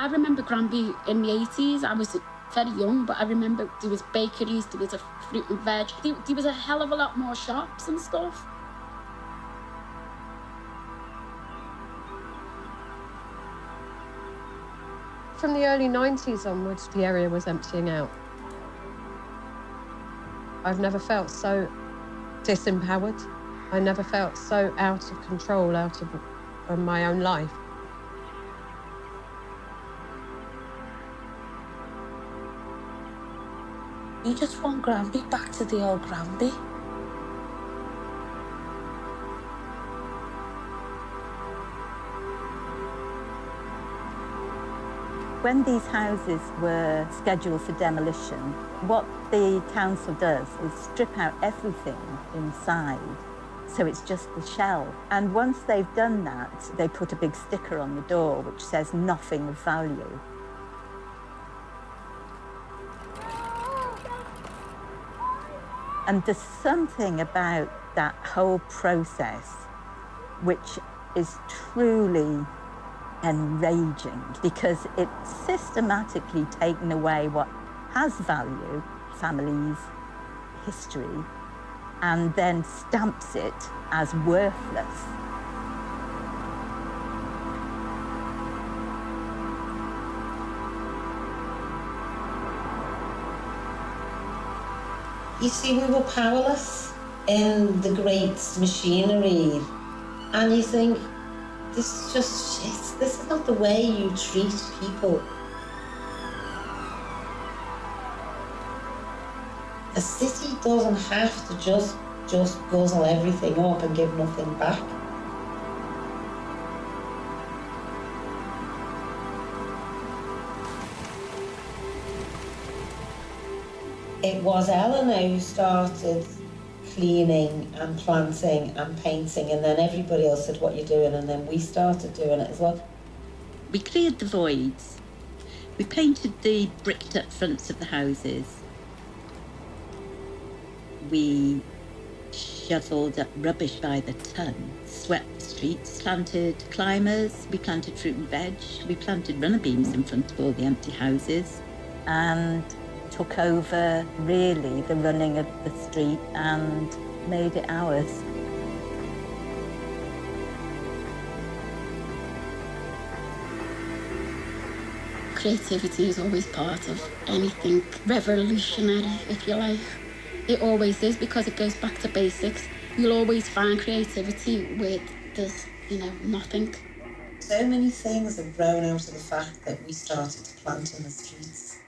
I remember Granby in the 80s. I was very young, but I remember there was bakeries, there was a fruit and veg. There was a hell of a lot more shops and stuff. From the early 90s onwards, the area was emptying out. I've never felt so disempowered. I never felt so out of control, out of my own life. You just want Granby back to the old Granby. When these houses were scheduled for demolition, what the council does is strip out everything inside, so it's just the shell. And once they've done that, they put a big sticker on the door which says nothing of value. And there's something about that whole process which is truly enraging, because it's systematically taken away what has value, families, history, and then stamps it as worthless. You see, we were powerless in the great machinery, and you think, this is just shit. This is not the way you treat people. A city doesn't have to just guzzle everything up and give nothing back. It was Eleanor who started cleaning and planting and painting, and then everybody else said, what you're doing, and then we started doing it as well. We cleared the voids. We painted the bricked up fronts of the houses. We shovelled up rubbish by the ton, swept the streets, planted climbers, we planted fruit and veg, we planted runner beams in front of all the empty houses. And took over, really, the running of the street and made it ours. Creativity is always part of anything revolutionary, if you like. It always is, because it goes back to basics. You'll always find creativity where there's, nothing. So many things have grown out of the fact that we started to plant in the streets.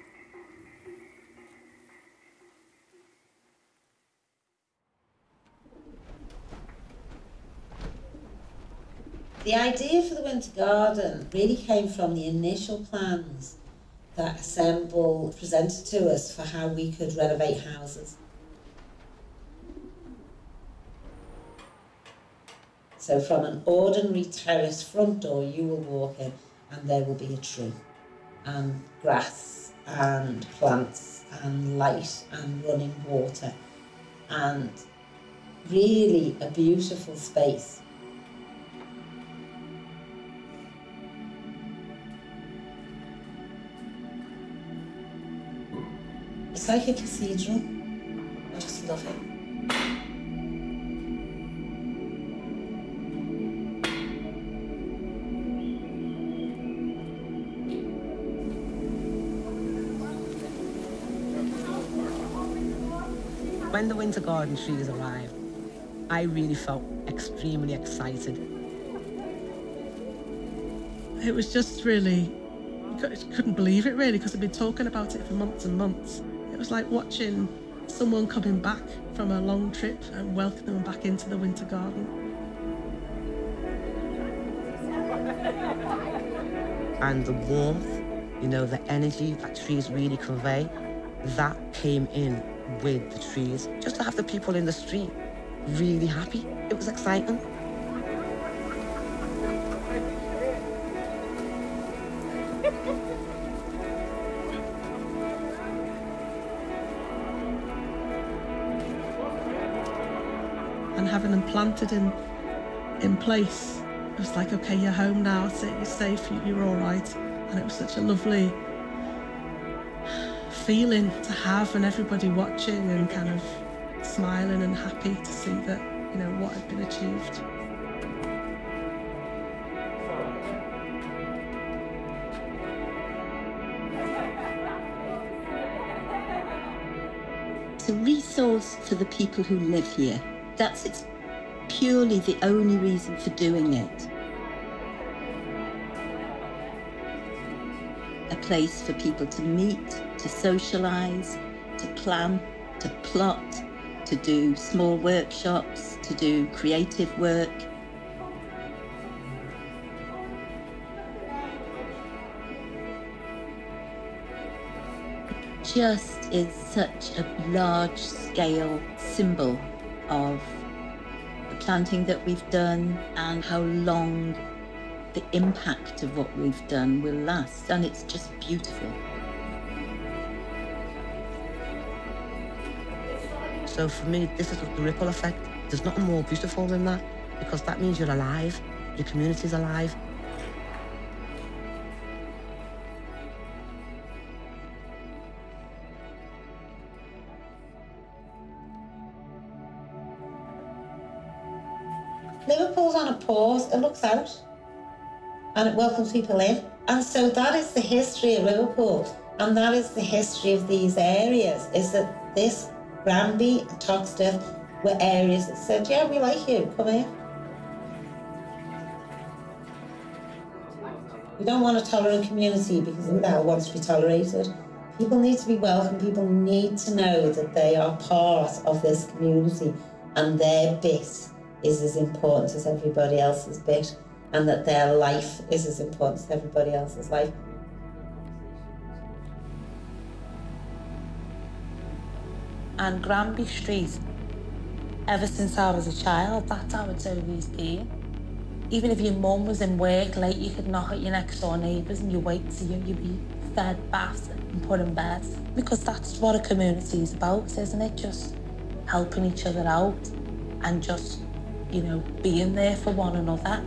The idea for the Winter Garden really came from the initial plans that Assemble presented to us for how we could renovate houses. So from an ordinary terrace front door, you will walk in and there will be a tree and grass and plants and light and running water and really a beautiful space. It's like a cathedral. I just love it. When the Winter Garden trees arrived, I really felt extremely excited. It was just really, I couldn't believe it really, because I'd been talking about it for months and months. It was like watching someone coming back from a long trip and welcoming them back into the Winter Garden. And the warmth, the energy that trees really convey, that came in with the trees. Just to have the people in the street really happy, it was exciting. And having them planted in place, it was like, okay, you're home now, so you're safe, you're all right. And And it was such a lovely feeling to have, and everybody watching and kind of smiling and happy to see that, you know, what had been achieved. It's a resource for the people who live here. It's purely the only reason for doing it. A place for people to meet, to socialise, to plan, to plot, to do small workshops, to do creative work. Just is such a large-scale symbol of the planting that we've done and how long the impact of what we've done will last, and it's just beautiful. So for me, this is the ripple effect. There's nothing more beautiful than that, because that means you're alive, your community's alive. Liverpool's on a pause, it looks out and it welcomes people in. And so that is the history of Liverpool, and that is the history of these areas, is that this Granby and Toxteth were areas that said, yeah, we like you, come here. We don't want a tolerant community because that wants to be tolerated. People need to be welcome, people need to know that they are part of this community and their bit is as important as everybody else's bit, and that their life is as important as everybody else's life. And Granby Street, ever since I was a child, that's how it's always been. Even if your mum was in work late, you could knock at your next door neighbours and you wait till you'd be fed, bathed and put in bed. Because that's what a community is about, isn't it? Just helping each other out and just, you know, being there for one another.